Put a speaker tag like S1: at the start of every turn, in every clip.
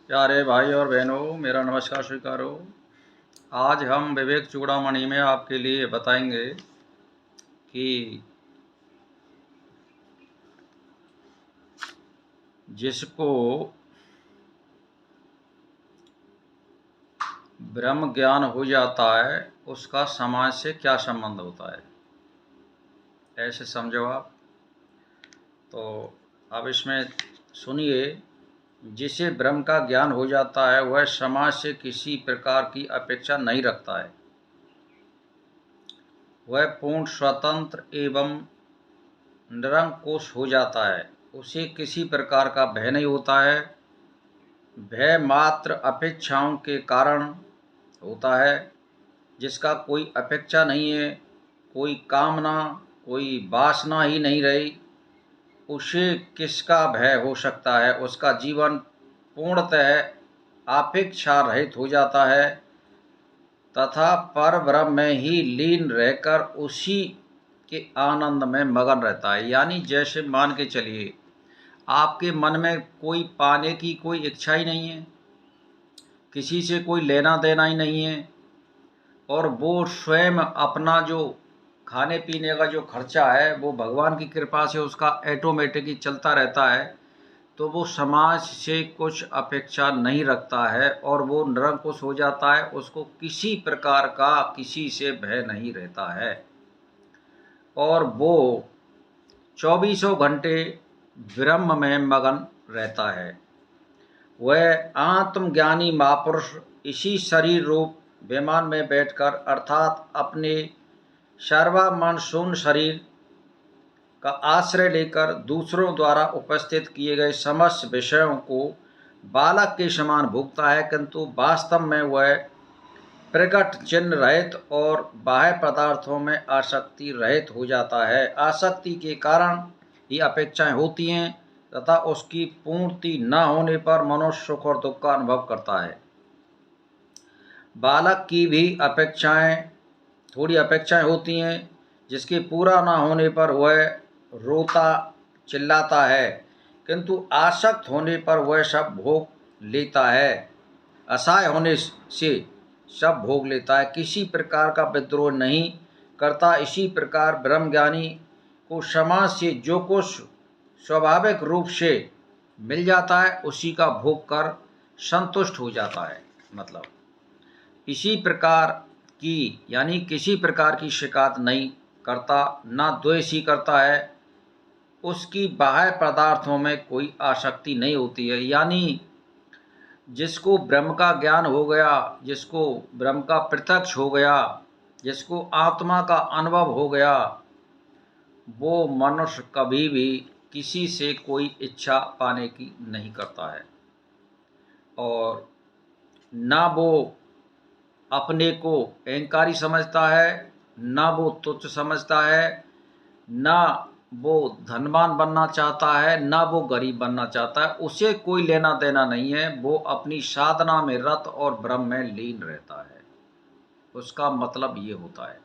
S1: प्यारे भाई और बहनों, मेरा नमस्कार स्वीकार हो। आज हम विवेक चूड़ामणि में आपके लिए बताएंगे कि जिसको ब्रह्म ज्ञान हो जाता है उसका समाज से क्या संबंध होता है, ऐसे समझो आप। तो अब इसमें सुनिए, जिसे ब्रह्म का ज्ञान हो जाता है वह समाज से किसी प्रकार की अपेक्षा नहीं रखता है। वह पूर्ण स्वतंत्र एवं निरंकुश हो जाता है। उसे किसी प्रकार का भय नहीं होता है। भय मात्र अपेक्षाओं के कारण होता है। जिसका कोई अपेक्षा नहीं है, कोई कामना, कोई वासना ही नहीं रही, उसे किसका भय हो सकता है। उसका जीवन पूर्णतः अपेक्षा रहित हो जाता है तथा परब्रह्म में ही लीन रहकर उसी के आनंद में मगन रहता है। यानी जैसे मान के चलिए, आपके मन में कोई पाने की कोई इच्छा ही नहीं है, किसी से कोई लेना देना ही नहीं है, और वो स्वयं अपना जो खाने पीने का जो खर्चा है वो भगवान की कृपा से उसका ऑटोमेटिक ही चलता रहता है, तो वो समाज से कुछ अपेक्षा नहीं रखता है और वो निरंकुश हो जाता है। उसको किसी प्रकार का किसी से भय नहीं रहता है और वो चौबीसों घंटे ब्रह्म में मगन रहता है। वह आत्मज्ञानी महापुरुष इसी शरीर रूप विमान में बैठकर अर्थात अपने सर्वमन शून्य शरीर का आश्रय लेकर दूसरों द्वारा उपस्थित किए गए समस्त विषयों को बालक के समान भोगता है, किंतु वास्तव में वह प्रकट चिन्ह रहित और बाह्य पदार्थों में आसक्ति रहित हो जाता है। आसक्ति के कारण ही अपेक्षाएं होती हैं तथा उसकी पूर्ति न होने पर मनुष्य सुख और दुख का अनुभव करता है। बालक की भी थोड़ी अपेक्षाएं होती हैं, जिसके पूरा न होने पर वह रोता चिल्लाता है, किंतु आसक्त होने पर वह सब भोग लेता है। असहाय होने से सब भोग लेता है, किसी प्रकार का विद्रोह नहीं करता। इसी प्रकार ब्रह्मज्ञानी को समाज से जो कुछ स्वाभाविक रूप से मिल जाता है उसी का भोग कर संतुष्ट हो जाता है। मतलब इसी प्रकार की यानी किसी प्रकार की शिकायत नहीं करता, ना द्वेष ही करता है। उसकी बाह्य पदार्थों में कोई आसक्ति नहीं होती है। यानी जिसको ब्रह्म का ज्ञान हो गया, जिसको ब्रह्म का प्रत्यक्ष हो गया, जिसको आत्मा का अनुभव हो गया, वो मनुष्य कभी भी किसी से कोई इच्छा पाने की नहीं करता है और ना वो अपने को अहंकारी समझता है, ना वो तुच्छ समझता है, ना वो धनवान बनना चाहता है, ना वो गरीब बनना चाहता है। उसे कोई लेना देना नहीं है। वो अपनी साधना में रत और ब्रह्म में लीन रहता है। उसका मतलब ये होता है।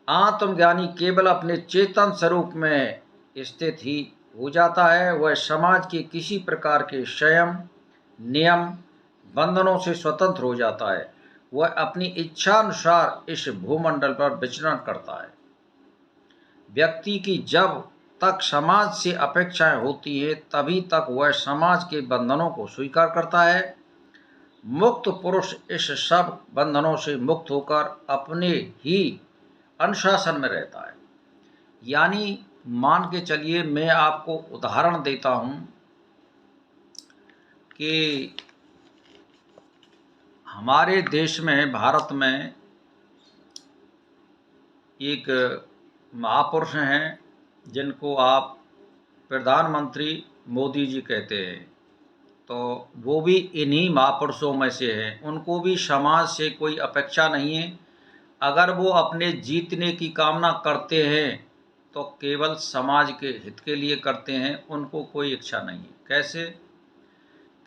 S1: आत्मज्ञानी केवल अपने चेतन स्वरूप में स्थित ही हो जाता है। वह समाज के किसी प्रकार के संयम, नियम, बंधनों से स्वतंत्र हो जाता है। वह अपनी इच्छानुसार इस भूमंडल पर विचरण करता है। व्यक्ति की जब तक समाज से अपेक्षाएं होती है तभी तक वह समाज के बंधनों को स्वीकार करता है। मुक्त पुरुष इस सब बंधनों से मुक्त होकर अपने ही अनुशासन में रहता है। यानी मान के चलिए, मैं आपको उदाहरण देता हूं कि हमारे देश में, भारत में एक महापुरुष हैं जिनको आप प्रधानमंत्री मोदी जी कहते हैं। तो वो भी इन्हीं महापुरुषों में से हैं। उनको भी समाज से कोई अपेक्षा नहीं है। अगर वो अपने जीतने की कामना करते हैं तो केवल समाज के हित के लिए करते हैं। उनको कोई इच्छा नहीं है। कैसे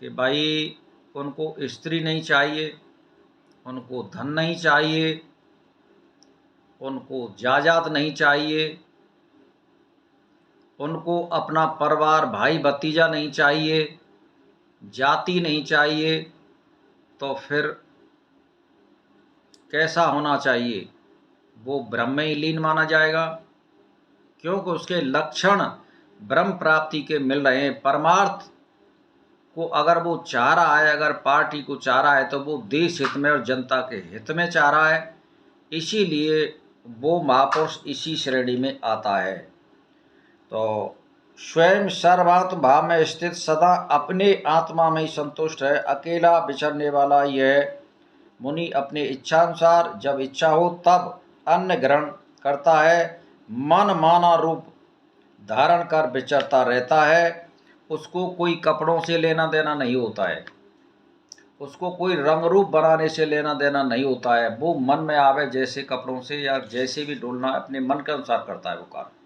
S1: कि भाई उनको स्त्री नहीं चाहिए, उनको धन नहीं चाहिए, उनको जायदाद नहीं चाहिए, उनको अपना परिवार भाई भतीजा नहीं चाहिए, जाति नहीं चाहिए, तो फिर कैसा होना चाहिए? वो ब्रह्म में ही लीन माना जाएगा, क्योंकि उसके लक्षण ब्रह्म प्राप्ति के मिल रहे हैं। परमार्थ को अगर वो चाह रहा है, अगर पार्टी को चाह रहा है, तो वो देश हित में और जनता के हित में चाह रहा है, इसीलिए वो महापुरुष इसी श्रेणी में आता है। तो स्वयं सर्वात्म भाव में स्थित, सदा अपने आत्मा में ही संतुष्ट है, अकेला विचरने वाला यह मुनि अपने इच्छानुसार जब इच्छा हो तब अन्न ग्रहण करता है, मन माना रूप धारण कर विचरता रहता है। उसको कोई कपड़ों से लेना देना नहीं होता है, उसको कोई रंग रूप बनाने से लेना देना नहीं होता है। वो मन में आवे जैसे कपड़ों से या जैसे भी डोलना अपने मन के अनुसार करता है वो कार्य।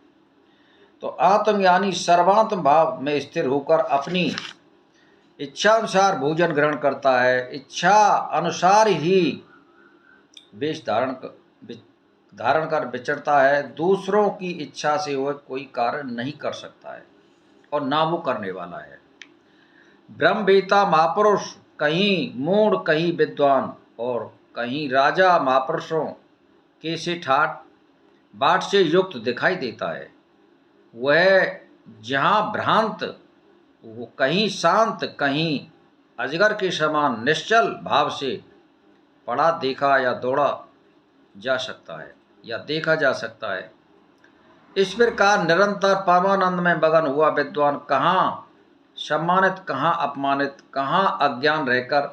S1: तो आत्मज्ञानी सर्वात्म भाव में स्थिर होकर अपनी इच्छा अनुसार भोजन ग्रहण करता है, इच्छा अनुसार ही वेश धारण कर विचरता है। दूसरों की इच्छा से वह कोई कार्य नहीं कर सकता है और ना वो करने वाला है। ब्रह्मवेता महापुरुष कहीं मूढ़ कहीं विद्वान और कहीं राजा महापुरुषों के से ठाट बाट से युक्त दिखाई देता है। वह जहाँ भ्रांत, वो कहीं शांत कहीं अजगर के समान निश्चल भाव से पढ़ा देखा या दौड़ा जा सकता है या देखा जा सकता है। इस प्रकार निरंतर परमानंद में मगन हुआ विद्वान कहाँ सम्मानित कहाँ अपमानित कहाँ अज्ञान रहकर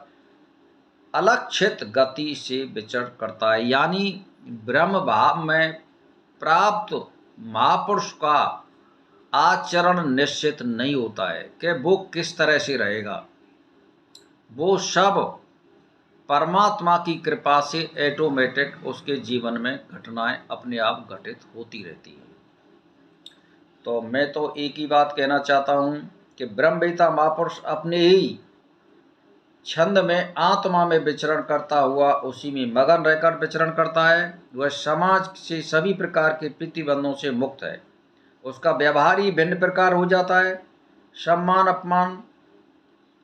S1: अलक्षित गति से विचरण करता है। यानी ब्रह्म भाव में प्राप्त महापुरुष का आचरण निश्चित नहीं होता है कि वो किस तरह से रहेगा। वो सब परमात्मा की कृपा से ऑटोमेटिक उसके जीवन में घटनाएं अपने आप घटित होती रहती हैं। तो मैं तो एक ही बात कहना चाहता हूँ कि ब्रह्मवेता महापुरुष अपने ही छंद में आत्मा में विचरण करता हुआ उसी में मगन रहकर विचरण करता है। वह समाज से सभी प्रकार के प्रतिबंधों से मुक्त है। उसका व्यवहार ही भिन्न प्रकार हो जाता है। सम्मान अपमान,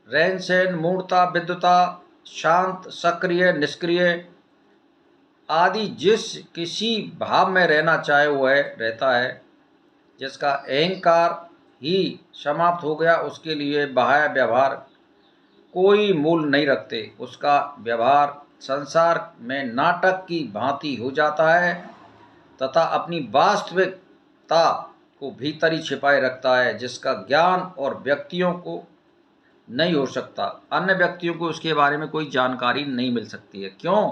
S1: रहन सहन, मूढ़ता विद्वता, शांत सक्रिय निष्क्रिय आदि जिस किसी भाव में रहना चाहे वह रहता है। जिसका अहंकार ही समाप्त हो गया, उसके लिए बाह्य व्यवहार कोई मूल नहीं रखते। उसका व्यवहार संसार में नाटक की भांति हो जाता है तथा अपनी वास्तविकता को भीतर ही छिपाए रखता है, जिसका ज्ञान और व्यक्तियों को नहीं हो सकता। अन्य व्यक्तियों को उसके बारे में कोई जानकारी नहीं मिल सकती है। क्यों?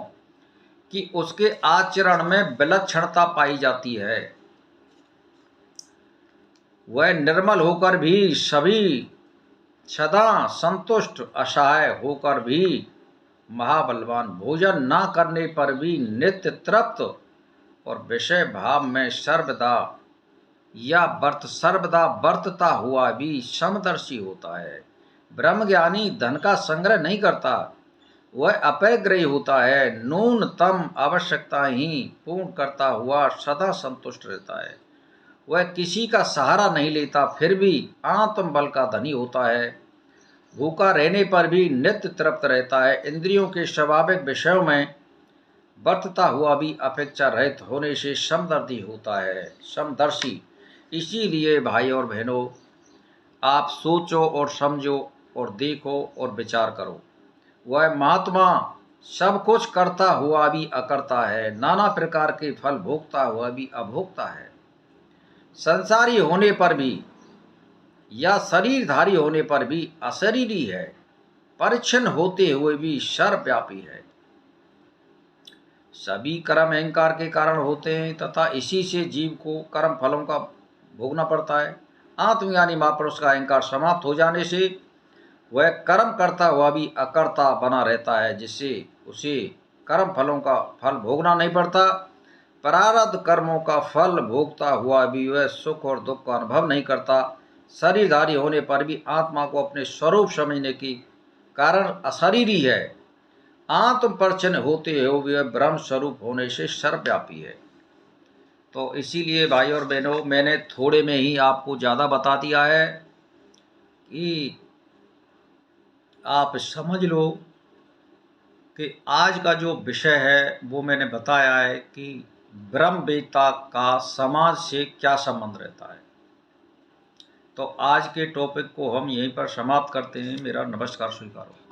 S1: कि उसके आचरण में विलक्षणता पाई जाती है। वह निर्मल होकर भी सभी सदा संतुष्ट, असहाय होकर भी महाबलवान, भोजन ना करने पर भी नित्य तृप्त और विषय भाव में सर्वदा वर्तता हुआ भी समदर्शी होता है। ब्रह्मज्ञानी धन का संग्रह नहीं करता, वह अपरिग्रही होता है। न्यूनतम आवश्यकता ही पूर्ण करता हुआ सदा संतुष्ट रहता है। वह किसी का सहारा नहीं लेता, फिर भी आत्मबल का धनी होता है। भूखा रहने पर भी नित्य तृप्त रहता है। इंद्रियों के स्वाभाविक विषयों में वर्तता हुआ भी अपेक्षा रहित होने से समदर्शी होता है, समदर्शी। इसीलिए भाई और बहनों, आप सोचो और समझो और देखो और विचार करो। वह महात्मा सब कुछ करता हुआ भी अकर्ता है, नाना प्रकार के फल भोगता हुआ भी अभोक्ता है। संसारी होने पर भी या शरीरधारी होने पर भी अशरीरी है, परिच्छिन्न होते हुए भी सर्वव्यापी है। सभी कर्म अहंकार के कारण होते हैं तथा इसी से जीव को कर्म फलों का भोगना पड़ता है। आत्मज्ञानी महापुरुष का अहंकार समाप्त हो जाने से वह कर्म करता हुआ भी अकर्ता बना रहता है, जिससे उसे कर्म फलों का फल भोगना नहीं पड़ता। प्रारब्ध कर्मों का फल भोगता हुआ भी वह सुख और दुख का अनुभव नहीं करता। शरीरधारी होने पर भी आत्मा को अपने स्वरूप समझने के कारण अशरीरी है। आत्म परिचन्न होते हुए वह ब्रह्म स्वरूप होने से सर्वव्यापी है। तो इसीलिए भाई और बहनों, मैंने थोड़े में ही आपको ज़्यादा बता दिया है कि आप समझ लो कि आज का जो विषय है वो मैंने बताया है कि ब्रह्मवेत्ता का समाज से क्या संबंध रहता है। तो आज के टॉपिक को हम यहीं पर समाप्त करते हैं। मेरा नमस्कार स्वीकारो।